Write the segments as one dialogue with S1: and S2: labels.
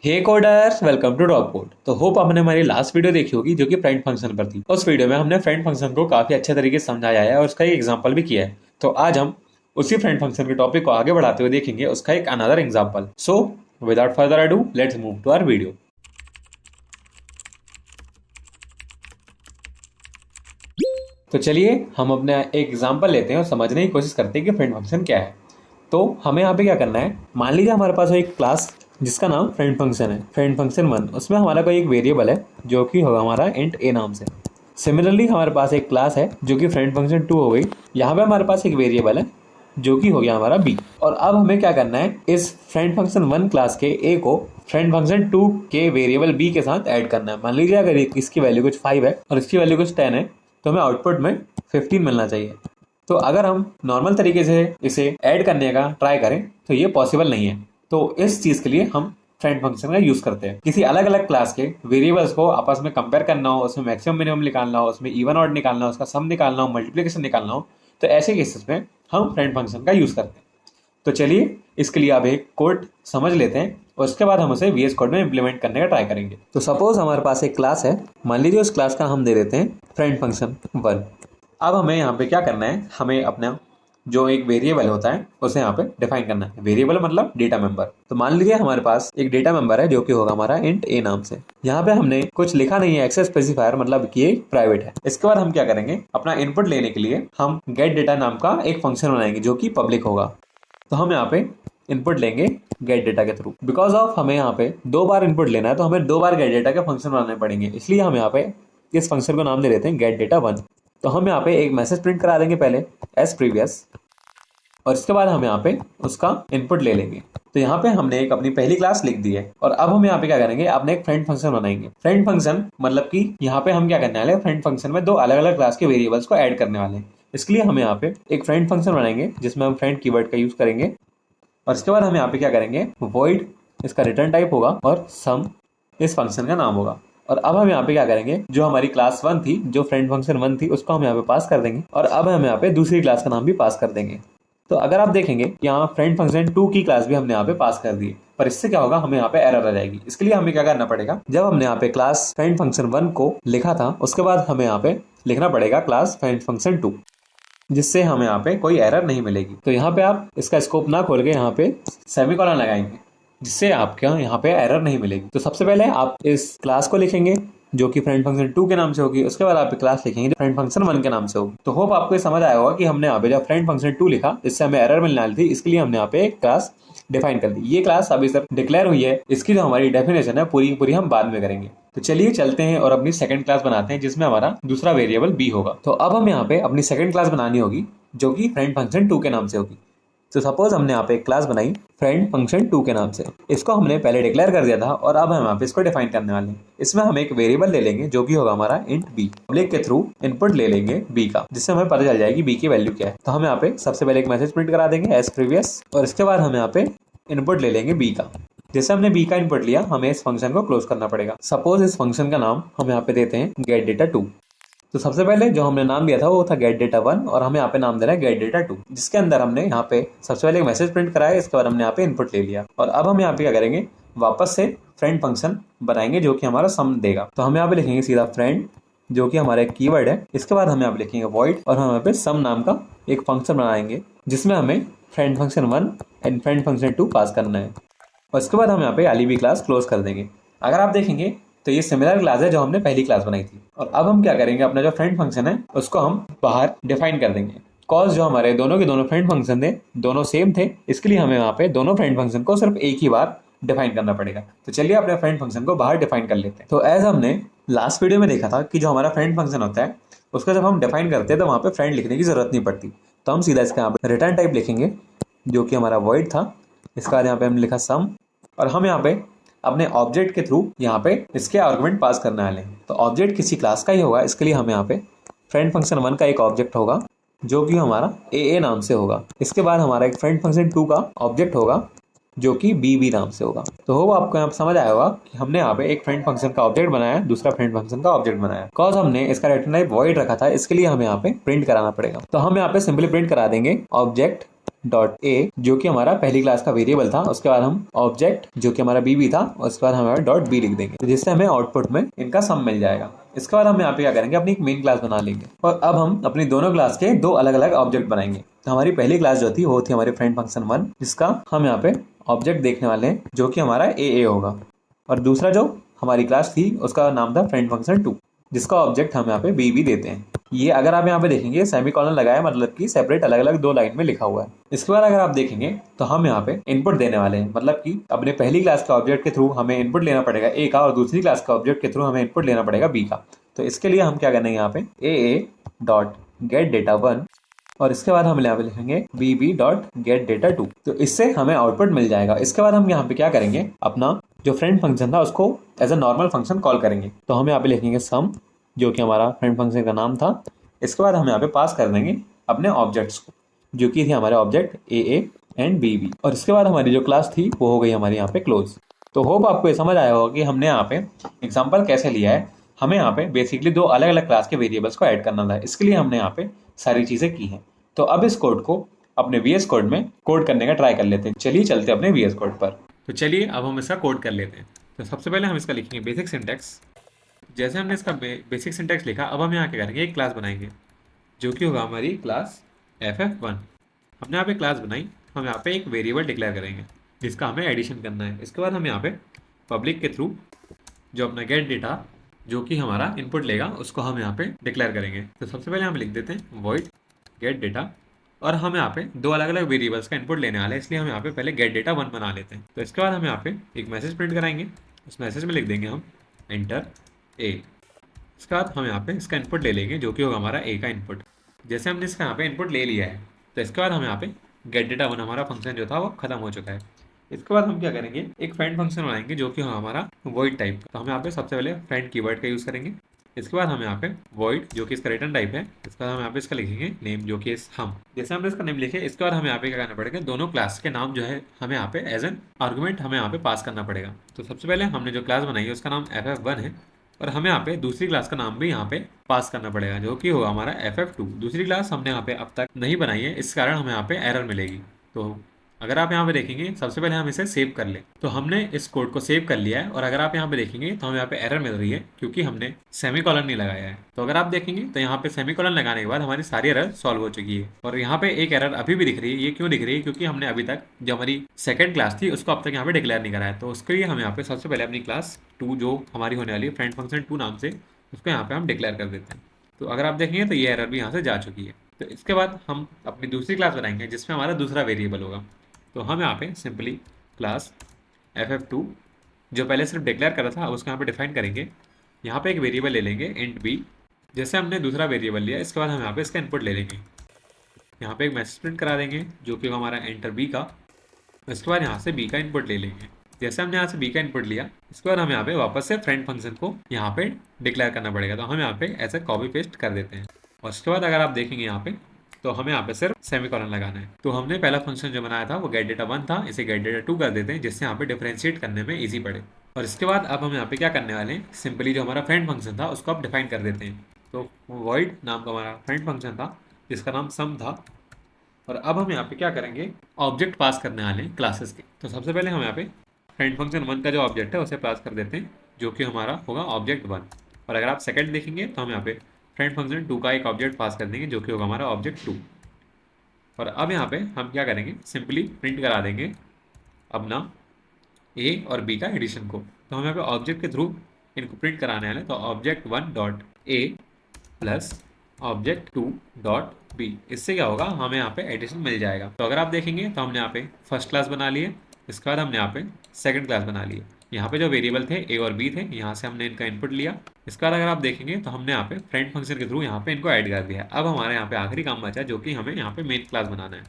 S1: Hey coders, welcome to dog code. तो hope आपने हमारी लास्ट वीडियो देखी होगी जो कि फ्रेंड फंक्शन पर थी। उस वीडियो में हमने फ्रेंड फंक्शन को काफी अच्छे तरीके से समझाया है और उसका एक एग्जांपल भी किया है। तो आज हम उसी फ्रेंड फंक्शन के टॉपिक को आगे बढ़ाते हुए देखेंगे उसका एक another example. So without further ado let's move to our video. तो चलिए हम अपना एक एग्जांपल लेते हैं और समझने की कोशिश करते हैं कि फ्रेंड फंक्शन क्या है। तो हमें यहाँ पे क्या करना है, मान लीजिए हमारे पास एक क्लास जिसका नाम फ्रेंड फंक्शन है, फ्रेंड फंक्शन 1। उसमें हमारा कोई एक वेरिएबल है जो कि होगा हमारा इंट ए नाम से। सिमिलरली हमारे पास एक क्लास है जो कि फ्रेंड फंक्शन 2 हो गई। यहाँ पे हमारे पास एक वेरिएबल है जो कि हो गया हमारा बी। और अब हमें क्या करना है, इस फ्रेंड फंक्शन 1 क्लास के ए को फ्रेंड फंक्शन 2 के वेरिएबल बी के साथ ऐड करना है। मान लीजिए अगर इसकी वैल्यू कुछ 5 है और इसकी वैल्यू कुछ 10 है तो हमें आउटपुट में 15 मिलना चाहिए। तो अगर हम नॉर्मल तरीके से इसे ऐड करने का ट्राई करें तो ये पॉसिबल नहीं है। तो इस चीज के लिए हम फ्रेंड फंक्शन का यूज करते हैं। किसी अलग अलग क्लास के वेरिएबल्स को आपस में कंपेयर करना हो, उसमें मैक्सिमम मिनिमम निकालना हो, उसमें इवन ऑड निकालना हो, उसका सम निकालना हो, मल्टीप्लिकेशन निकालना हो, तो ऐसे केसेस में हम फ्रेंड फंक्शन का यूज करते हैं। तो चलिए इसके लिए आप एक कोड समझ लेते हैं और उसके बाद हम उसे VS कोड में इंप्लीमेंट करने का ट्राई करेंगे। तो सपोज हमारे पास एक क्लास है, मान लीजिए उस क्लास का हम दे देते हैं फ्रेंड फंक्शन 1। अब हमें यहाँ पे क्या करना है, हमें अपना जो एक वेरिएबल होता है उसे यहाँ पे डिफाइन करना है। वेरिएबल मतलब डेटा मेंबर। तो मान लीजिए हमारे पास एक डेटा मेंबर है जो कि होगा हमारा इंट ए नाम से। यहाँ पे हमने कुछ लिखा नहीं है, एक्सेस स्पेसिफायर मतलब कि ये प्राइवेट है। इसके बाद हम क्या करेंगे, अपना इनपुट लेने के लिए हम गेट डेटा नाम का एक फंक्शन बनाएंगे जो कि पब्लिक होगा। तो हम यहाँ पे इनपुट लेंगे गेट डेटा के थ्रू। बिकॉज ऑफ हमें यहाँ पे 2 बार इनपुट लेना है तो हमें 2 बार गेट डेटा के फंक्शन बनाने पड़ेंगे, इसलिए हम यहाँ पे इस फंक्शन को नाम दे देते हैं गेट डेटा 1। तो हम यहाँ पे एक मैसेज प्रिंट करा देंगे पहले एज प्रीवियस, और इसके बाद हम यहाँ पे उसका इनपुट ले लेंगे। तो यहाँ पे हमने एक अपनी पहली क्लास लिख दी है और अब हम यहाँ पे क्या करेंगे, अपने एक फ्रेंड फंक्शन बनाएंगे। फ्रेंड फंक्शन मतलब कि यहाँ पे हम क्या करने वाले हैं, फ्रेंड फंक्शन में 2 अलग अलग क्लास के वेरिएबल्स को ऐड करने वाले हैं। इसके लिए हम यहाँ पे एक फ्रेंड फंक्शन बनाएंगे जिसमें हम फ्रेंड कीवर्ड का यूज करेंगे। और इसके बाद हम यहाँ पे क्या करेंगे, void इसका रिटर्न टाइप होगा और सम इस फंक्शन का नाम होगा। और अब हम यहाँ पे क्या करेंगे, जो हमारी क्लास 1 थी, जो फ्रेंड फंक्शन 1 थी, उसको हम यहाँ पे पास कर देंगे। और अब हम यहाँ पे दूसरी क्लास का नाम भी पास कर देंगे। तो अगर आप देखेंगे यहाँ फ्रेंड फंक्शन 2 की क्लास भी हमने यहाँ पे पास कर दी है, पर इससे क्या होगा, हमें यहाँ पे एरर आ जाएगी। इसके लिए हमें क्या करना पड़ेगा, जब हमने यहाँ पे क्लास फ्रेंड फंक्शन 1 को लिखा था उसके बाद हमें यहाँ पे लिखना पड़ेगा क्लास फ्रेंड फंक्शन 2, जिससे हमें यहाँ पे कोई एरर नहीं मिलेगी। तो यहाँ पे आप इसका स्कोप ना खोल के यहाँ पे सेमीकोलन लगाएंगे, जिससे आपके यहाँ पे एरर नहीं मिलेगी। तो सबसे पहले आप इस क्लास को लिखेंगे जो कि फ्रेंड फंक्शन 2 के नाम से होगी, उसके बाद आप क्लास लिखेंगे जो फ्रेंड फंक्शन 1 के नाम से होगी। तो होप आपको ये समझ आया होगा कि हमने यहाँ पे जब फ्रेंड फंक्शन 2 लिखा इससे हमें एरर मिलने वाली थी, इसके लिए हमने यहाँ पे एक क्लास डिफाइन कर दी। ये क्लास अभी सिर्फ डिक्लेयर हुई है, इसकी जो हमारी डेफिनेशन है पूरी पूरी हम बाद में करेंगे। तो चलिए चलते हैं और अपनी सेकंड क्लास बनाते हैं जिसमें हमारा दूसरा वेरिएबल बी होगा। तो अब हम यहाँ पे अपनी सेकंड क्लास बनानी होगी जो कि फ्रेंड फंक्शन 2 के नाम से होगी। तो सपोज हमने यहाँ पे एक क्लास बनाई फ्रेंड फंक्शन 2 के नाम से। इसको हमने पहले डिक्लेयर कर दिया था और अब हम यहाँ पे इसको डिफाइन करने वाले हैं। इसमें हम एक वेरिएबल ले लेंगे जो कि होगा हमारा इंट बी। पब्लिक के थ्रू इनपुट ले लेंगे बी का, जिससे हमें पता चल जाएगी बी की वैल्यू क्या है। तो हम यहाँ पे सबसे पहले एक मैसेज प्रिंट करा देंगे एज प्रीवियस, और इसके बाद हम यहाँ पे इनपुट ले लेंगे बी का। जैसे हमने बी का इनपुट लिया, हमें इस फंक्शन को क्लोज करना पड़ेगा। सपोज इस फंक्शन का नाम हम यहाँ पे देते हैं गेट डेटा 2। तो सबसे पहले जो हमने नाम दिया था वो था गेट डेटा 1 और हमें यहाँ पे नाम देना है गेट डेटा 2, जिसके अंदर हमने यहाँ पे सबसे पहले एक मैसेज प्रिंट कराया, इसके बाद हमने यहाँ पे इनपुट ले लिया। और अब हम यहाँ पे क्या करेंगे, वापस से फ्रेंड फंक्शन बनाएंगे जो कि हमारा सम देगा। तो हम यहाँ पे लिखेंगे सीधा फ्रेंड जो कि हमारा एक कीवर्ड है। इसके बाद हम यहाँ पे लिखेंगे void और हम यहाँ पे सम नाम का एक फंक्शन बनाएंगे जिसमें हमें friend function 1 and friend function 2 पास करना है। और इसके बाद हम यहाँ पे वाली भी क्लास क्लोज कर देंगे। अगर आप देखेंगे तो ये सिमिलर क्लास है जो हमने पहली क्लास बनाई थी। और अब हम क्या करेंगे, अपना जो फ्रेंड फंक्शन है उसको हम बाहर डिफाइन कर देंगे। कॉज जो हमारे दोनों के दोनों फ्रेंड फंक्शन थे दोनों सेम थे, इसके लिए हमें यहाँ पे दोनों फ्रेंड फंक्शन को सिर्फ एक ही बार डिफाइन करना पड़ेगा। तो चलिए अपने फ्रेंड फंक्शन को बाहर डिफाइन कर लेते हैं। तो एज हमने लास्ट वीडियो में देखा था कि जो हमारा फ्रेंड फंक्शन होता है उसको जब हम डिफाइन करते हैं तो वहाँ पे फ्रेंड लिखने की जरूरत नहीं पड़ती। तो हम सीधा इसका यहाँ पे रिटर्न टाइप लिखेंगे जो कि हमारा void था। इसके बाद यहाँ पे हमने लिखा सम, और हम यहाँ पे अपने ऑब्जेक्ट के थ्रू यहाँ पे इसके आर्गुमेंट पास करने वाले हैं। तो ऑब्जेक्ट किसी क्लास का ही होगा, इसके लिए हमें यहाँ पे फ्रेंड फंक्शन 1 का एक ऑब्जेक्ट होगा जो कि हमारा ए नाम से होगा। इसके बाद हमारा एक फ्रेंड फंक्शन 2 का ऑब्जेक्ट होगा जो कि बी नाम से होगा। तो होगा आपको यहाँ पे समझ आया होगा कि हमने यहाँ पे एक फ्रेंड फंक्शन का ऑब्जेक्ट बनाया, दूसरा फ्रेंड फंक्शन का ऑब्जेक्ट बनाया। कॉज हमने इसका रिटर्न टाइप void रखा था, इसके लिए हमें यहाँ पे प्रिंट कराना पड़ेगा। तो हम यहाँ पे सिंपली प्रिंट करा देंगे ऑब्जेक्ट डॉट ए जो कि हमारा पहली क्लास का वेरिएबल था, उसके बाद हम ऑब्जेक्ट जो कि हमारा बी था, उसके बाद हमारा डॉट बी लिख देंगे, तो जिससे हमें आउटपुट में इनका सम मिल जाएगा। इसके बाद हम यहाँ पे क्या करेंगे, अपनी एक मेन क्लास बना लेंगे और अब हम अपनी दोनों क्लास के दो अलग अलग ऑब्जेक्ट बनाएंगे। तो हमारी पहली क्लास जो थी वो थी हमारी फ्रेंड फंक्शन 1, जिसका हम यहाँ पे ऑब्जेक्ट देखने वाले हैं जो कि हमारा ए होगा, और दूसरा जो हमारी क्लास थी उसका नाम था फ्रेंड फंक्शन 2, जिसका ऑब्जेक्ट हम यहाँ पे बी देते हैं। ये अगर आप यहाँ पे देखेंगे सेमीकोलन लगाया, मतलब कि सेपरेट अलग अलग दो लाइन में लिखा हुआ है। इसके बाद अगर आप देखेंगे तो हम यहाँ पे इनपुट देने वाले हैं, मतलब कि अपने पहली क्लास के ऑब्जेक्ट के थ्रू हमें इनपुट लेना पड़ेगा ए का, और दूसरी क्लास के ऑब्जेक्ट के थ्रू हमें इनपुट लेना पड़ेगा बी का। तो इसके लिए हम क्या करने यहाँ पे ए डॉट गेट डेटा 1, और इसके बाद हम यहाँ पे लिखेंगे बी डॉट गेट डेटा 2, तो इससे हमें आउटपुट मिल जाएगा। इसके बाद हम यहाँ पे क्या करेंगे, अपना जो फ्रेंड फंक्शन था उसको as a normal function call करेंगे। तो हम यहाँ पे लिखेंगे सम जो कि हमारा फ्रेंड फंक्शन का नाम था। इसके बाद हम यहाँ पे पास कर देंगे अपने ऑब्जेक्ट्स को, जो कि थे हमारे ऑब्जेक्ट ए एंड बी, और इसके बाद हमारी जो क्लास थी वो हो गई हमारी यहाँ पे क्लोज। तो होप आपको ये समझ आया होगा कि हमने यहाँ पे एग्जाम्पल कैसे लिया है। हमें यहाँ पे बेसिकली दो अलग अलग क्लास के वेरिएबल्स को ऐड करना था, इसके लिए हमने यहाँ पे सारी चीजें की हैं। तो अब इस कोड को अपने VS कोड में कोड करने का ट्राई कर लेते हैं। चलिए चलते हैं अपने VS कोड पर। तो चलिए अब हम इसका कोड कर लेते हैं। तो सबसे पहले हम इसका लिखेंगे बेसिक सिंटैक्स। जैसे हमने इसका बेसिक सिंटैक्स लिखा, अब हम यहाँ क्या करेंगे, एक क्लास बनाएंगे जो कि होगा हमारी क्लास FF1। हमने यहाँ पे क्लास बनाई, हम यहाँ पे एक वेरिएबल डिक्लेयर करेंगे जिसका हमें एडिशन करना है। इसके बाद हम यहाँ पे पब्लिक के थ्रू जो अपना गेट डेटा जो कि हमारा इनपुट लेगा उसको हम यहाँ पे डिक्लेयर करेंगे। तो सबसे पहले हम लिख देते हैं वॉइड गेट डेटा, और हम यहाँ पे दो अलग अलग वेरिएबल्स का इनपुट लेने वाले हैं, इसलिए हम यहाँ पे पहले गेट डेटा 1 बना लेते हैं। तो इसके बाद हम यहाँ पे एक मैसेज प्रिंट कराएंगे, उस मैसेज में लिख देंगे हम एंटर ए। इसके बाद हम यहाँ पे इसका इनपुट ले लेंगे जो कि होगा हमारा ए का इनपुट। जैसे हमने इसका यहाँ पे इनपुट ले लिया है, तो इसके बाद हम यहाँ पे गेट डेटा 1 हमारा फंक्शन जो था वो खत्म हो चुका है। इसके बाद हम क्या करेंगे, एक फ्रेंड फंक्शन बनाएंगे जो कि हमारा वॉइड टाइप का। तो हम यहाँ पे सबसे पहले फ्रेंड कीवर्ड का यूज़ करेंगे। इसके बाद हम यहाँ पे वॉइड जो कि इसका रिटर्न टाइप है, इसके बाद हम यहाँ पे इसका लिखेंगे नेम जो कि हम। जैसे हमने इसका नेम लिखे, इसके बाद हमें यहाँ पे क्या करना पड़ेगा, दोनों क्लास के नाम जो है हमें यहाँ पे एज एन आर्गुमेंट हमें यहाँ पे पास करना पड़ेगा। तो सबसे पहले हमने जो क्लास बनाई है उसका नाम FF1 है, और हमें यहाँ पे दूसरी क्लास का नाम भी यहाँ पे पास करना पड़ेगा जो कि होगा हमारा FF2। दूसरी क्लास हमने यहाँ पे अब तक नहीं बनाई है, इस कारण हमें यहाँ पे एरर मिलेगी। तो अगर आप यहाँ पे देखेंगे, सबसे पहले हम इसे सेव कर लें। तो हमने इस कोड को सेव कर लिया है, और अगर आप यहाँ पे देखेंगे तो हमें यहाँ पे एरर मिल रही है क्योंकि हमने सेमीकोलन नहीं लगाया है। तो अगर आप देखेंगे तो यहाँ पे सेमीकोलन लगाने के बाद हमारी सारी एरर सॉल्व हो चुकी है, और यहाँ पे एक एरर अभी भी दिख रही है। ये क्यों दिख रही है, क्योंकि हमने अभी तक जो हमारी सेकंड क्लास थी उसको अब तक यहाँ पे डिक्लेयर नहीं करा है। तो उसके लिए हम यहाँ पे सबसे पहले अपनी क्लास 2 जो हमारी होने वाली है फ्रेंड फंक्शन 2 नाम से, उसको यहाँ पे हम डिक्लेयर कर देते हैं। तो अगर आप देखेंगे तो ये एरर भी यहाँ से जा चुकी है। तो इसके बाद हम अपनी दूसरी क्लास बनाएंगे जिसमें हमारा दूसरा वेरिएबल होगा। तो हम यहाँ पे सिंपली क्लास FF2 जो पहले सिर्फ डिक्लेयर करा था, अब उसको यहाँ पे डिफाइन करेंगे। यहाँ पे एक वेरिएबल ले लेंगे इंट बी, जैसे हमने दूसरा वेरिएबल लिया। इसके बाद हम यहाँ पे इसका इनपुट ले लेंगे, यहाँ पे एक मैसेज प्रिंट करा देंगे जो कि हमारा एंटर बी का। इसके बाद यहाँ से बी का इनपुट ले लेंगे। जैसे हमने यहाँ से बी का इनपुट लिया, इसके बाद हम यहाँ पे वापस से फ्रेंड फंक्शन को यहाँ पे डिक्लेयर करना पड़ेगा। तो हम यहाँ पे ऐसे कॉपी पेस्ट कर देते हैं, और उसके बाद अगर आप देखेंगे यहाँ पे तो हमें यहाँ पे सिर्फ सेमीकोलन लगाना है। तो हमने पहला फंक्शन जो बनाया था वो गेट डेटा 1 था, इसे गेट डेटा 2 कर देते हैं जिससे यहाँ पे डिफरेंशिएट करने में इजी पड़े। और इसके बाद अब हम यहाँ पे क्या करने वाले हैं, सिंपली जो हमारा फ्रेंड फंक्शन था उसको आप डिफाइन कर देते हैं। तो वॉइड नाम का हमारा फ्रेंड फंक्शन था जिसका नाम सम था, और अब हम यहाँ पे क्या करेंगे, ऑब्जेक्ट पास करने वाले हैं क्लासेस के। तो सबसे पहले हम यहाँ पे फ्रेंड फंक्शन 1 का जो ऑब्जेक्ट है उसे पास कर देते हैं जो कि हमारा होगा ऑब्जेक्ट 1। और अगर आप सेकंड देखेंगे तो हम यहाँ पे फ्रेंड फंक्शन 2 का एक ऑब्जेक्ट पास कर देंगे जो कि होगा हमारा ऑब्जेक्ट 2। और अब यहाँ पे हम क्या करेंगे, सिंपली प्रिंट करा देंगे अपना ए और बी का एडिशन को। तो हम यहाँ पे ऑब्जेक्ट के थ्रू इनको प्रिंट कराने वाले, तो object 1 dot A plus object 2 dot B. इससे क्या होगा, हमें यहाँ पे एडिशन मिल जाएगा। तो अगर आप देखेंगे तो हमने यहाँ पे फर्स्ट क्लास बना ली है, इसके बाद हमने यहाँ पे सेकंड क्लास बना ली है। यहाँ पे जो वेरिएबल थे ए और बी थे, यहाँ से हमने इनका इनपुट लिया। इसके बाद अगर आप देखेंगे तो हमने यहाँ पे फ्रेंड फंक्शन के थ्रू यहाँ पे इनको ऐड कर दिया। अब हमारे यहाँ पे आखिरी काम बचा जो कि हमें यहाँ पे मेन क्लास बनाना है।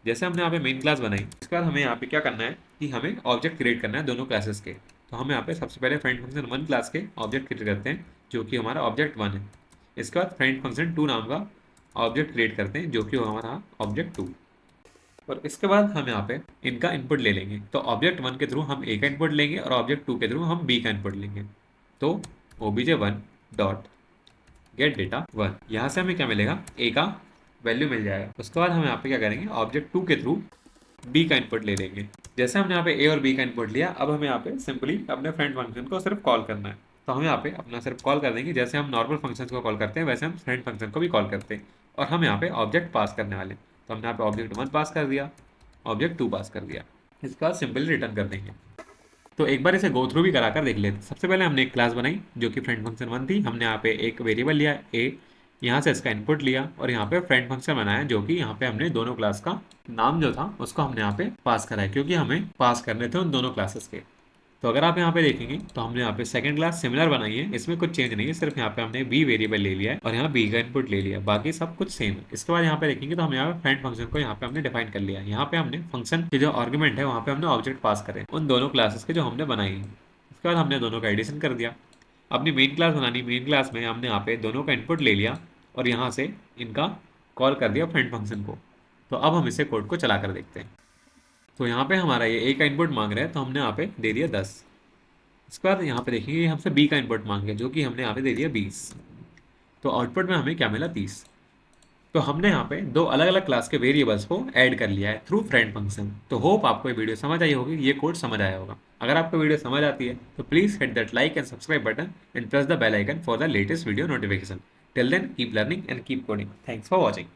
S1: जैसे हमने यहाँ पे मेन क्लास बनाई, इसके बाद हमें यहाँ पे क्या करना है कि हमें ऑब्जेक्ट क्रिएट करना है दोनों क्लासेस के। तो हम यहाँ पे सबसे पहले फ्रेंड फंक्शन 1 क्लास के ऑब्जेक्ट क्रिएट करते हैं जो कि हमारा ऑब्जेक्ट 1 है। इसके बाद फ्रेंड फंक्शन 2 नाम का ऑब्जेक्ट क्रिएट करते हैं जो कि हमारा ऑब्जेक्ट 2। और इसके बाद हम यहाँ पे इनका इनपुट ले लेंगे। तो ऑब्जेक्ट 1 के थ्रू हम ए का इनपुट लेंगे और ऑब्जेक्ट 2 के थ्रू हम बी का इनपुट लेंगे। तो obj1 डॉट गेट डेटा 1, यहाँ से हमें क्या मिलेगा, ए का वैल्यू मिल जाएगा। उसके बाद हम यहाँ पे क्या करेंगे, ऑब्जेक्ट 2 के थ्रू बी का इनपुट ले लेंगे। जैसे हमने यहाँ पे ए और बी का इनपुट लिया, अब हमें यहाँ पे सिंपली अपने फ्रेंड फंक्शन को सिर्फ कॉल करना है। तो हम यहाँ पे अपना सिर्फ कॉल कर देंगे, जैसे हम नॉर्मल फंक्शन को कॉल करते हैं वैसे हम फ्रेंड फंक्शन को भी कॉल करते हैं। और हम यहाँ पे ऑब्जेक्ट पास करने वाले हैं। तो हमने यहाँ पे ऑब्जेक्ट 1 पास कर दिया, ऑब्जेक्ट 2 पास कर दिया। इसके बाद सिंपली रिटर्न कर देंगे। तो एक बार इसे गो थ्रू भी करा कर देख लेते। सबसे पहले हमने एक क्लास बनाई जो कि फ्रेंड फंक्शन 1 थी। हमने यहाँ पे एक वेरिएबल लिया ए, यहाँ से इसका इनपुट लिया और यहाँ पे फ्रेंड फंक्शन बनाया, जो कि यहाँ पे हमने दोनों क्लास का नाम जो था उसको हमने यहाँ पे पास करा है, क्योंकि हमें पास करने थे उन दोनों क्लासेस के। तो अगर आप यहाँ पे देखेंगे तो हमने यहाँ पे सेकंड क्लास सिमिलर बनाई है, इसमें कुछ चेंज नहीं है, सिर्फ यहाँ पे हमने बी वेरिएबल ले लिया है और यहाँ बी का इनपुट ले लिया, बाकी सब कुछ सेम है। इसके बाद यहाँ पे देखेंगे तो हम यहाँ पे फ्रेंड फंक्शन को यहाँ पे हमने डिफाइन कर लिया है। यहाँ पे हमने फंक्शन के जो आर्गुमेंट है वहाँ पे हमने ऑब्जेक्ट पास करे उन दोनों क्लासेस के जो हमने बनाई है। उसके बाद हमने दोनों का एडिशन कर दिया। अपनी मेन क्लास बनानी, मेन क्लास में हमने यहाँ पे दोनों का इनपुट ले लिया और यहाँ से इनका कॉल कर दिया फ्रेंड फंक्शन को। तो अब हम इसे कोड को चला कर देखते हैं। तो यहाँ पे हमारा ये ए का इनपुट मांग रहा है, तो हमने यहाँ पे दे दिया 10। इसके बाद यहाँ पे देखेंगे ये हमसे बी का इनपुट मांग है, जो कि हमने यहाँ पे दे दिया 20। तो आउटपुट में हमें क्या मिला, 30। तो हमने यहाँ पे दो अलग अलग क्लास के वेरिएबल्स को ऐड कर लिया है थ्रू फ्रेंड फंक्शन। तो होप आपको ये वीडियो समझ आई होगी, ये कोड समझ आया होगा। अगर आपको वीडियो समझ आती है तो please hit that like and subscribe button and press the bell icon for the latest video notification. Till then keep learning and keep coding. Thanks for watching.